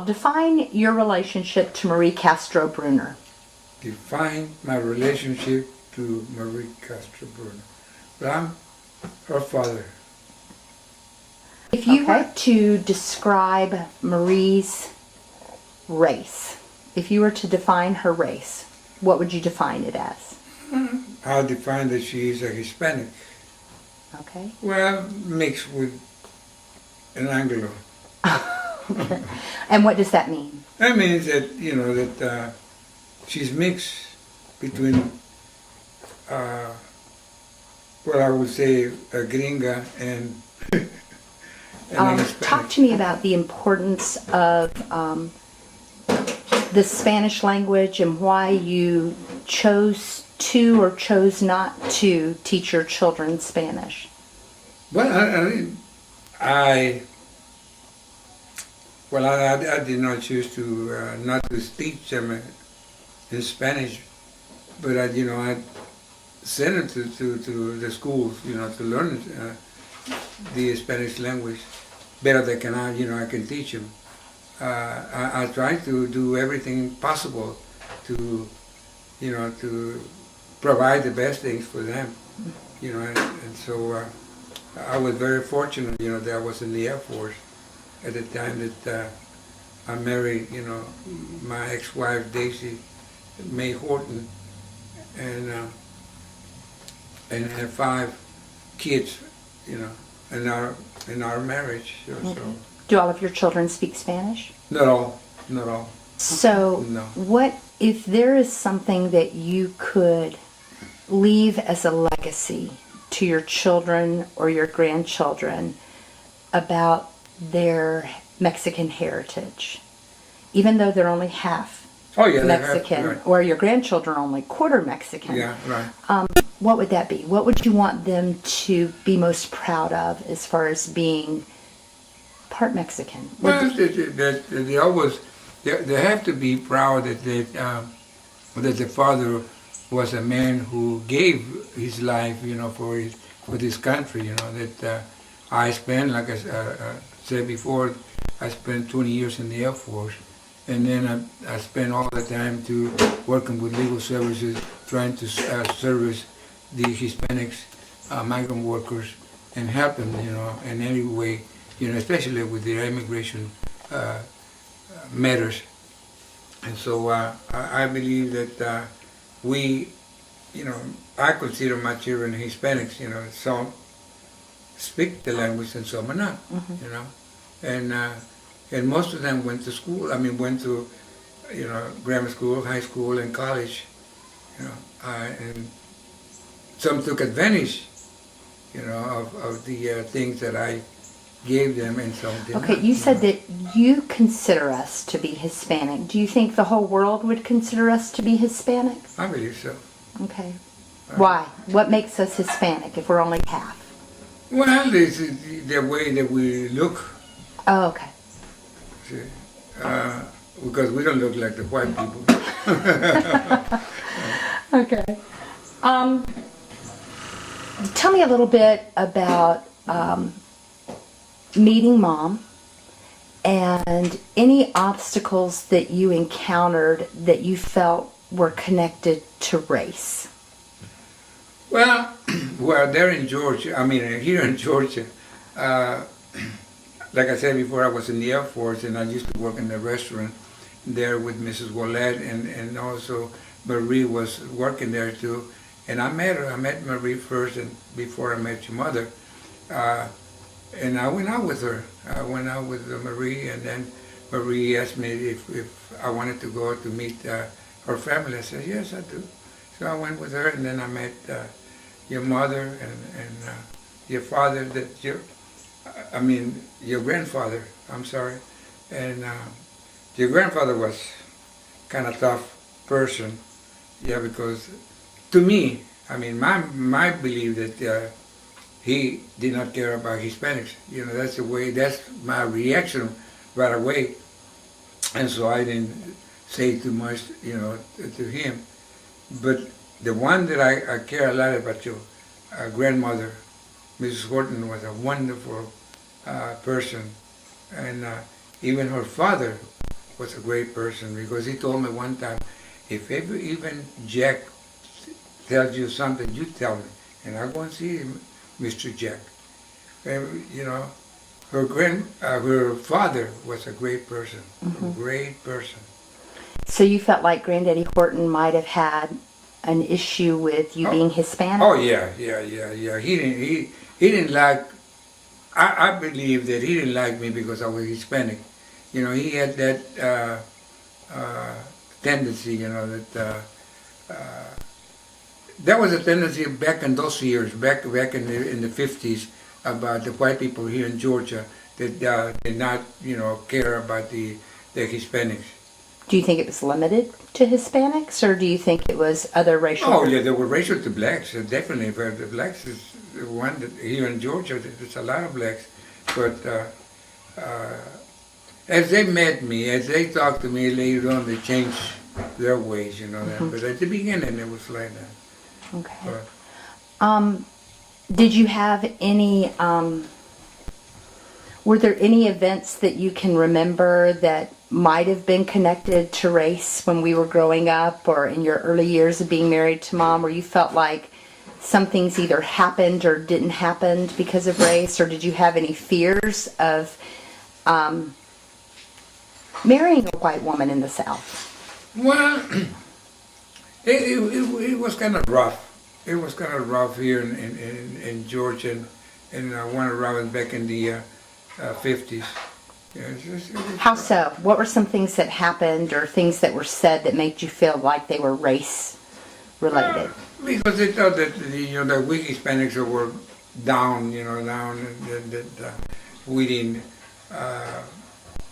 Define your relationship to Marie Castro Bruner. Define my relationship to Marie Castro Bruner. Well, I'm her father. If you were to describe Marie's race, if you were to define her race, what would you define it as? I'll define that she is a Hispanic. Okay. Well, mixed with an Anglo. Okay. And what does that mean? That means that, you know, that she's mixed between, what I would say, a gringa and, and a Hispanic. Talk to me about the importance of the Spanish language and why you chose to or chose not to teach your children Spanish. Well, I did not choose to not to teach them in Spanish, but I sent them to the schools, to learn the Spanish language better than I can teach them. I try to do everything possible to provide the best things for them, and so I was very fortunate, that I was in the Air Force at the time that I married, my ex-wife Daisy May Horton, and had 5 kids, in our marriage. So. Do all of your children speak Spanish? Not all. So, No. What if there is something that you could leave as a legacy to your children or your grandchildren about their Mexican heritage, even though they're only half Mexican, right. or your grandchildren are only quarter Mexican? Yeah, right. What would that be? What would you want them to be most proud of as far as being part Mexican? Well, they always they have to be proud that the father was a man who gave his life, for this country. That I spent, like I said before, I spent 20 years in the Air Force, and then I spent all the time working with legal services, trying to service the Hispanics, migrant workers, and help them, in any way, especially with their immigration matters. And so I believe that we, I consider my children Hispanics. Some speak the language and some are not. And most of them went to school. Went to grammar school, high school, and college. And some took advantage, of the things that I gave them, and some did Okay, not. you said that you consider us to be Hispanic. Do you think the whole world would consider us to be Hispanic? I believe so. Okay. Why? What makes us Hispanic if we're only half? Well, it's the way that we look. Oh, okay. See, because we don't look like the white people. Okay. Tell me a little bit about meeting Mom and any obstacles that you encountered that you felt were connected to race. Well, there in Georgia, here in Georgia, like I said before, I was in the Air Force, and I used to work in the restaurant there with Mrs. Willette, and also Marie was working there too. And I met her. I met Marie first, and before I met your mother. And I went out with her. I went out with Marie, and then Marie asked me if I wanted to go to meet her family. I said, yes, I do. So I went with her, and then I met your mother and your father, your grandfather, I'm sorry. And your grandfather was kind of tough person, because to me, my belief that he did not care about Hispanics. That's my reaction right away. And so I didn't say too much, to him. But the one that I care a lot about, your grandmother, Mrs. Horton, was a wonderful person. And even her father was a great person because he told me one time, if ever even Jack tells you something, you tell me, and I go and see him, Mr. Jack. And, you know, her father was a great person, a great person. So you felt like Granddaddy Horton might have had an issue with you being Hispanic? Oh yeah. He didn't like. I believe that he didn't like me because I was Hispanic. You know, he had that tendency. You know that was a tendency back in those years, back in the 50s, about the white people here in Georgia that did not, care about the Hispanics. Do you think it was limited to Hispanics, or do you think it was other racial Oh groups? yeah, there were racial to blacks, definitely. But the blacks is the one that here in Georgia. There's a lot of blacks, but as they met me, as they talked to me later on, they changed their ways, But at the beginning, it was like that. Okay. But, Did you have any, were there any events that you can remember that might have been connected to race when we were growing up or in your early years of being married to Mom, where you felt like some things either happened or didn't happen because of race, or did you have any fears of marrying a white woman in the South? well, it was kind of rough. It was kind of rough here in Georgia, and one around back in the 50s. Yeah, How so? What were some things that happened or things that were said that made you feel like they were race related? Because they thought that the weak Hispanics were down, and that we didn't,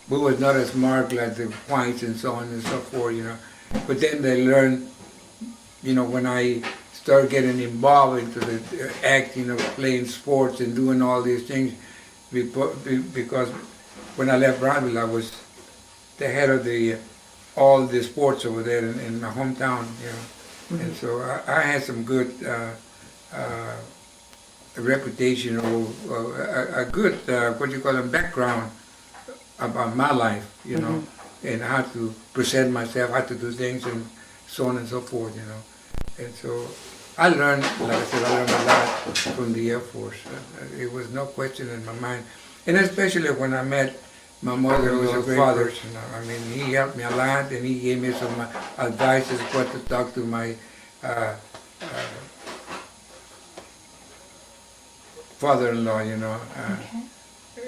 we was not as smart like the whites and so on and so forth, But then they learned, when I started getting involved into the acting of playing sports and doing all these things, because when I left Brownsville, I was the head of all the sports over there in my hometown, And so I had some good reputation or a good, background about my life, and how to present myself, how to do things, and so on and so forth, And so I learned, like I said, I learned a lot from the Air Force. It was no question in my mind. And especially when I met my mother, who was a great person. I mean, he helped me a lot, and he gave me some advice as what to talk to my father-in-law,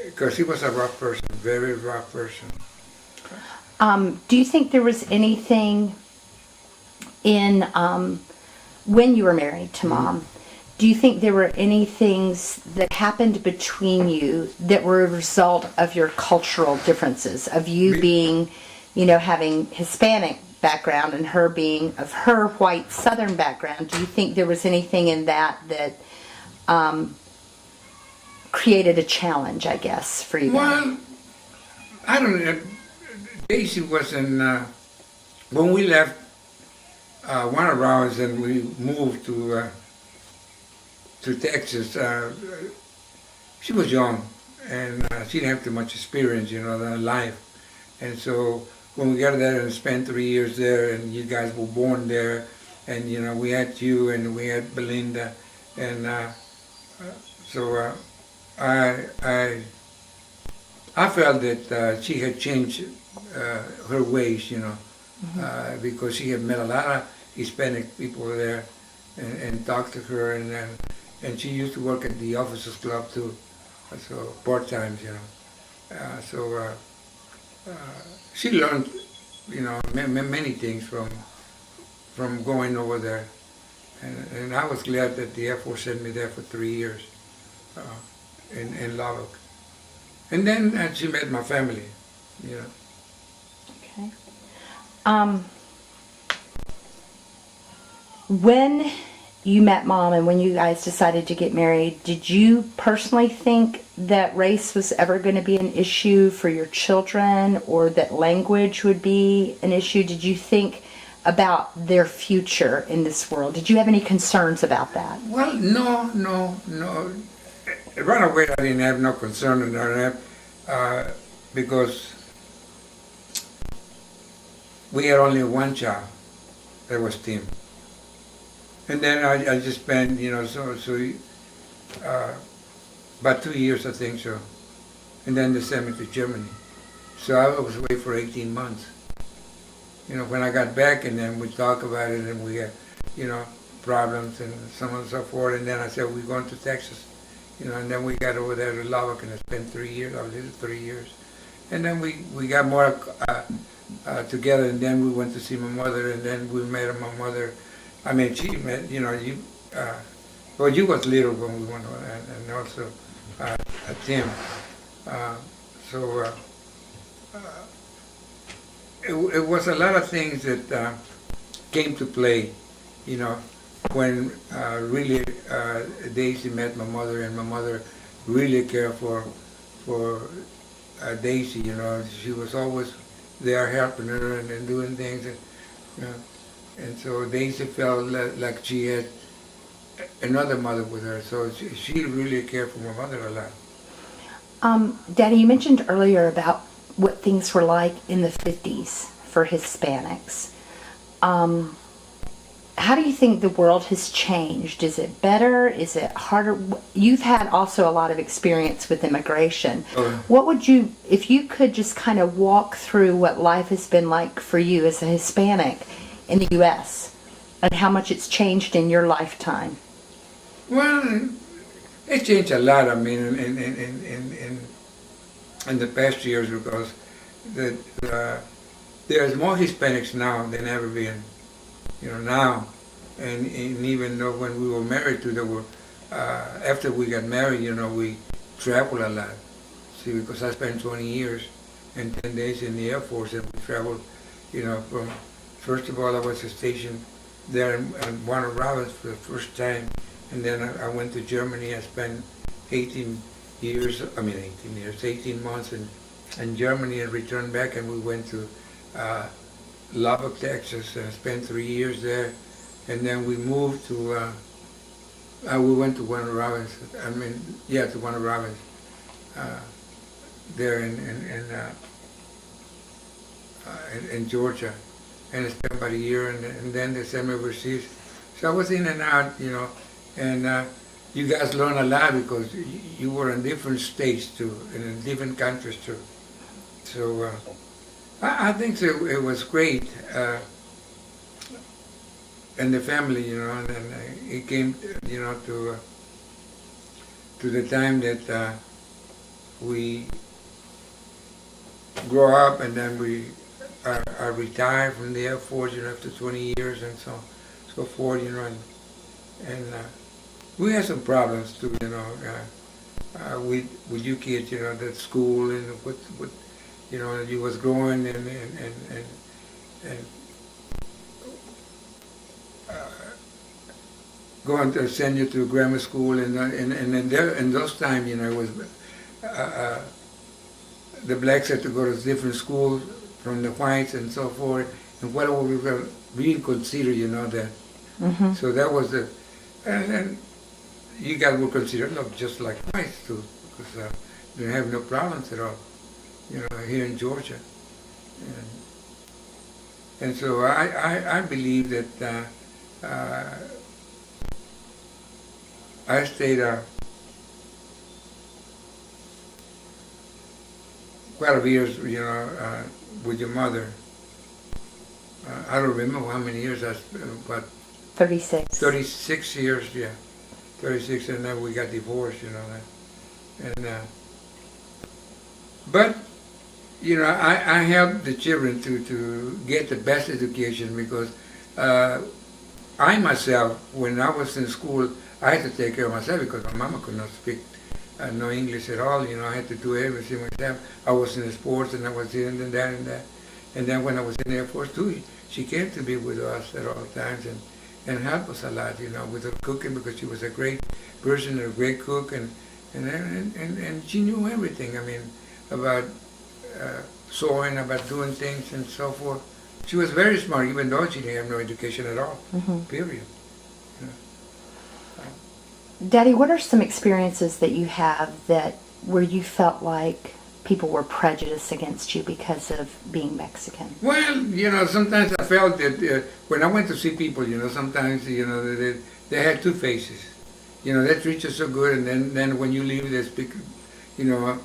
because he was a rough person, very rough person. Do you think there was anything in, when you were married to Mom, do you think there were any things that happened between you that were a result of your cultural differences, of you being, having Hispanic background and her being of her white Southern background? Do you think there was anything in that created a challenge, I guess, for you? Well, I don't know. Daisy wasn't, when we left one of ours and we moved to Texas, she was young and she didn't have too much experience, in life. And so when we got there and spent 3 years there, and you guys were born there, and we had you and we had Belinda, and so I felt that she had changed her ways, because she had met a lot of Hispanic people there and talked to her, and she used to work at the Officers Club too, so part-time, so she learned, many things from going over there, and I was glad that the Air Force sent me there for 3 years in Lubbock, and then she met my family, Okay. When you met Mom and when you guys decided to get married, did you personally think that race was ever going to be an issue for your children, or that language would be an issue? Did you think about their future in this world? Did you have any concerns about that? Well, no. Right away, I didn't have no concern about that, because we had only one child. That was Tim. And then I just spent, about 2 years, I think so. And then they sent me to Germany. So I was away for 18 months. When I got back, and then we talked about it, and we had, problems and so on and so forth. And then I said, we're going to Texas. And then we got over there to Lubbock, and I spent 3 years. I was there 3 years. And then we got more together, and then we went to see my mother, and then we met my mother. I mean, she met, you was little when we went, and also Tim. It was a lot of things that came to play, when really Daisy met my mother, and my mother really cared for Daisy. She was always there helping her and doing things, and so Daisy felt like she had another mother with her. So she really cared for my mother a lot. Daddy, you mentioned earlier about what things were like in the 50s for Hispanics. How do you think the world has changed? Is it better? Is it harder? You've had also a lot of experience with immigration. What would you, if you could just kind of walk through what life has been like for you as a Hispanic in the U.S. and how much it's changed in your lifetime? Well, it changed a lot. I mean, in the past years, because there's more Hispanics now than ever been. Now, and even though when we were married to, there were after we got married, we traveled a lot. See, because I spent 20 years and 10 days in the Air Force, and we traveled, from, first of all, I was stationed there in Warner Robins for the first time, and then I went to Germany. I spent 18 months in Germany, and returned back, and we went to Lubbock, Texas, and spent 3 years there. And then we moved to, we went to Warner Robins, to Warner Robins, there in Georgia. And I spent about a year, and then they sent me overseas. So I was in and out, and you guys learn a lot because you were in different states too, and in different countries too. So I think so, it was great. And the family, and then it came, to the time that we grow up, and then I retired from the Air Force, after 20 years and so forth, and we had some problems too, with you kids, that school and what you was growing and going to send you to grammar school, and in those times, it was the blacks had to go to different schools from the whites and so forth, and whatever we were being considered, that. Mm-hmm. So that was and you guys were considered just like whites too, because they have no problems at all, here in Georgia, and so I believe that I stayed quite a few years, with your mother. I don't remember how many years, but 36. 36 years, yeah. 36, and then we got divorced, and but I helped the children to get the best education, because I myself, when I was in school, I had to take care of myself because my mama could not speak no English at all. I had to do everything myself. I was in the sports, and I was here and that and that. And then when I was in the Air Force too, she came to be with us at all times and helped us a lot, with her cooking, because she was a great person, a great cook, and she knew everything. I mean, about sewing, about doing things and so forth. She was very smart, even though she didn't have no education at all. Mm-hmm. Period. Daddy, what are some experiences that you have where you felt like people were prejudiced against you because of being Mexican? Well, sometimes I felt that when I went to see people, sometimes, they had two faces. They treat you so good, and then when you leave, they speak, well,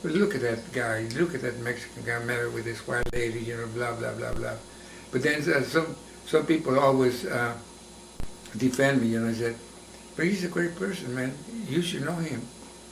look at that guy, look at that Mexican guy married with this white lady, blah, blah, blah, blah. But then some people always defend me, I said, but he's a great person, man. You should know him.